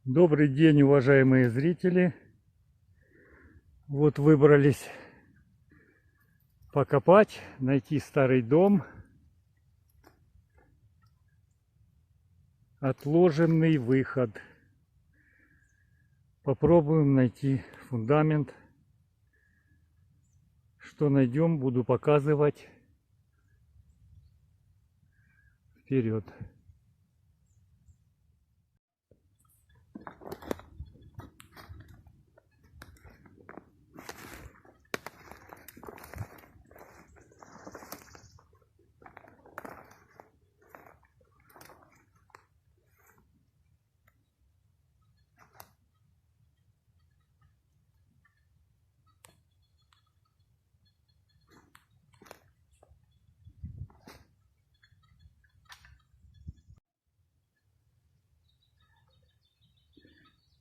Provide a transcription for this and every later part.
Добрый день, уважаемые зрители! Вот выбрались покопать, найти старый дом. Отложенный выход. Попробуем найти фундамент. Что найдем, буду показывать. Вперед!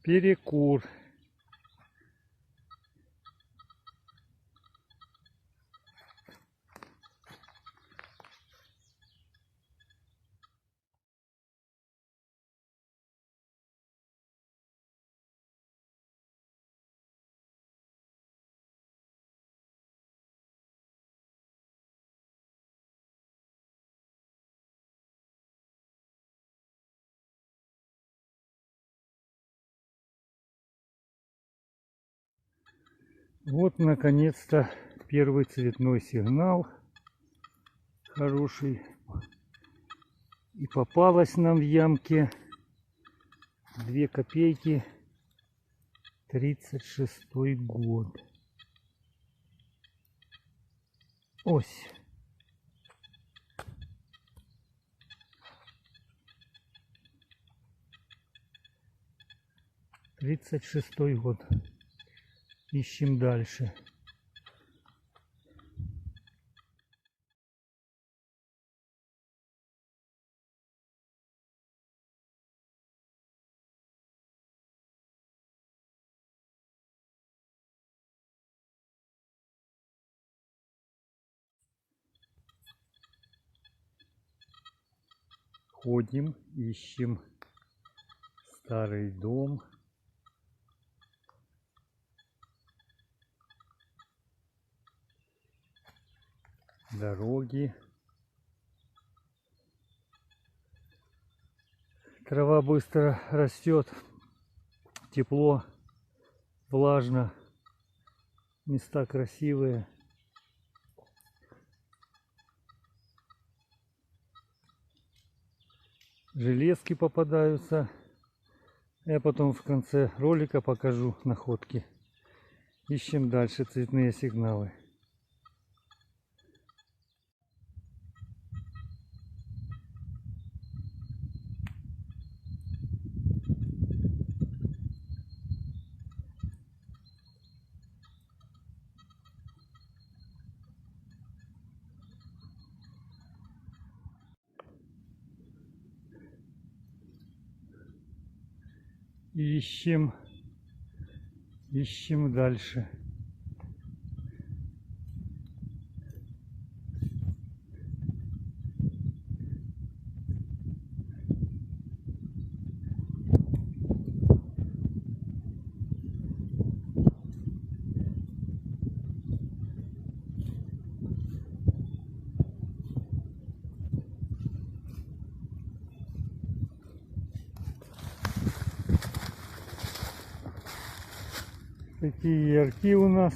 Перекур. Вот, наконец-то, первый цветной сигнал. Хороший. И попалась нам в ямке 2 копейки, 36-й год. Ось. Тридцать шестой год. Ищем дальше. Ходим, ищем старый дом. Дороги. Трава быстро растет. Тепло, влажно. Места красивые. Железки попадаются. Я потом в конце ролика покажу находки. Ищем дальше цветные сигналы. Ищем дальше. Такие ярки у нас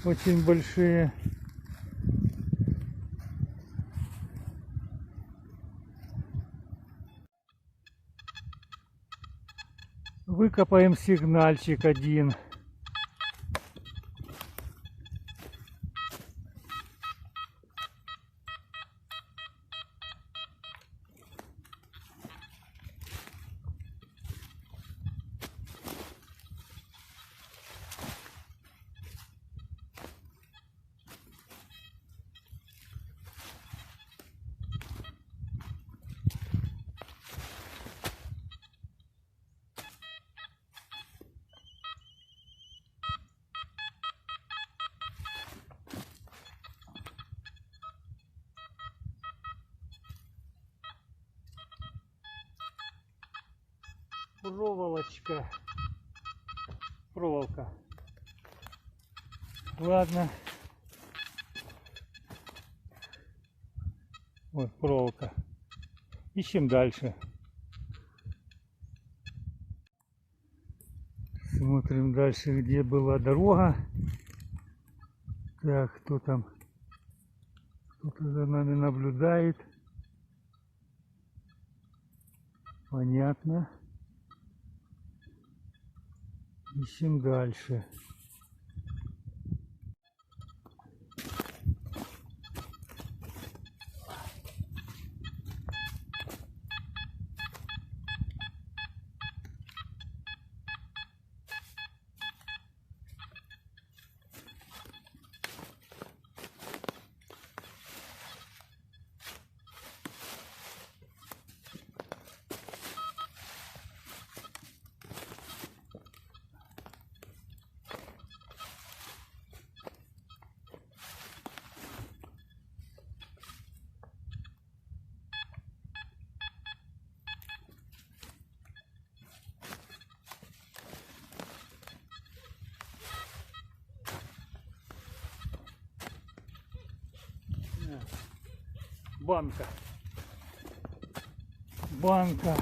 очень большие. Выкопаем сигнальчик один. проволочка. Проволока. Ладно. Вот проволока. Ищем дальше. Смотрим дальше, где была дорога. Так, кто там? Кто-то за нами наблюдает. Понятно. Ищем дальше. Банка. Банка.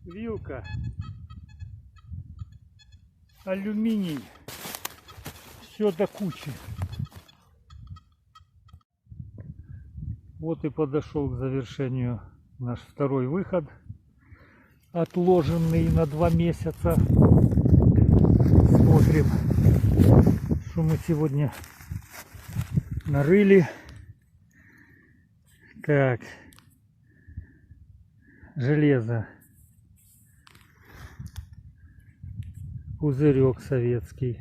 Вилка. Алюминий. Все до кучи. Вот и подошел к завершению наш второй выход, отложенный на 2 месяца. Смотрим, что мы сегодня нарыли. Так, железо, пузырек советский,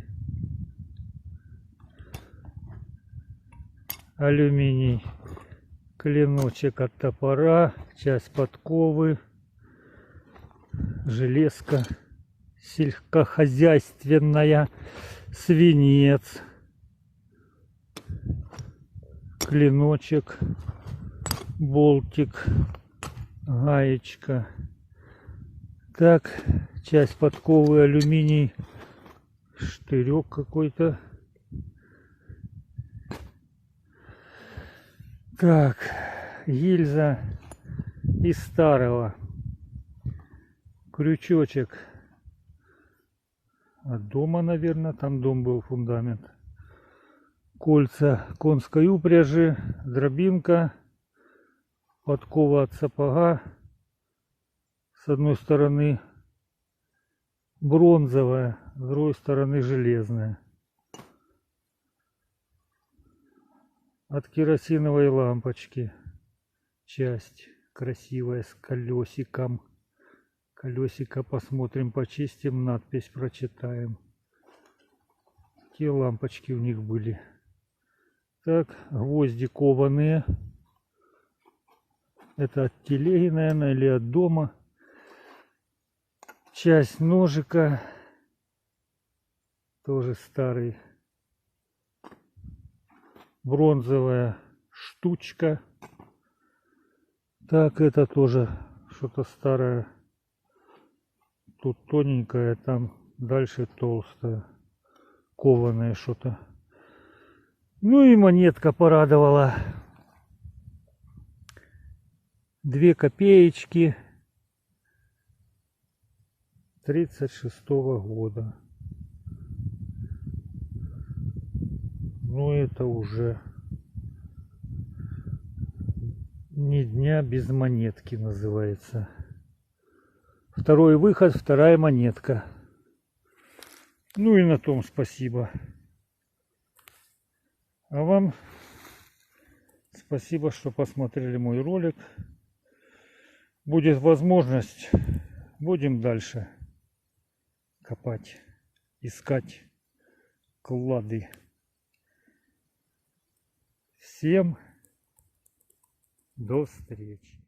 алюминий, клиночек от топора, часть подковы, железка сельскохозяйственная, свинец, клиночек, болтик, гаечка. Так, часть подковы, алюминий, штырек какой-то. Так, гильза из старого, крючочек от дома, наверное, там дом был, фундамент, кольца конской упряжи, дробинка, подкова от сапога, с одной стороны бронзовая, с другой стороны железная. От керосиновой лампочки часть красивая с колесиком. Колесико посмотрим, почистим, надпись прочитаем. Такие лампочки у них были. Так, гвозди кованые. Это от телеги, наверное, или от дома. Часть ножика. Тоже старый. Бронзовая штучка. Так, это тоже что-то старое. Тут тоненькое, там дальше толстое. Кованое что-то. Ну и монетка порадовала. 2 копеечки 36-го года. Но это уже ни дня без монетки называется. Второй выход, вторая монетка. Ну и на том спасибо. А вам спасибо, что посмотрели мой ролик. Будет возможность, будем дальше копать, искать клады. Всем до встречи.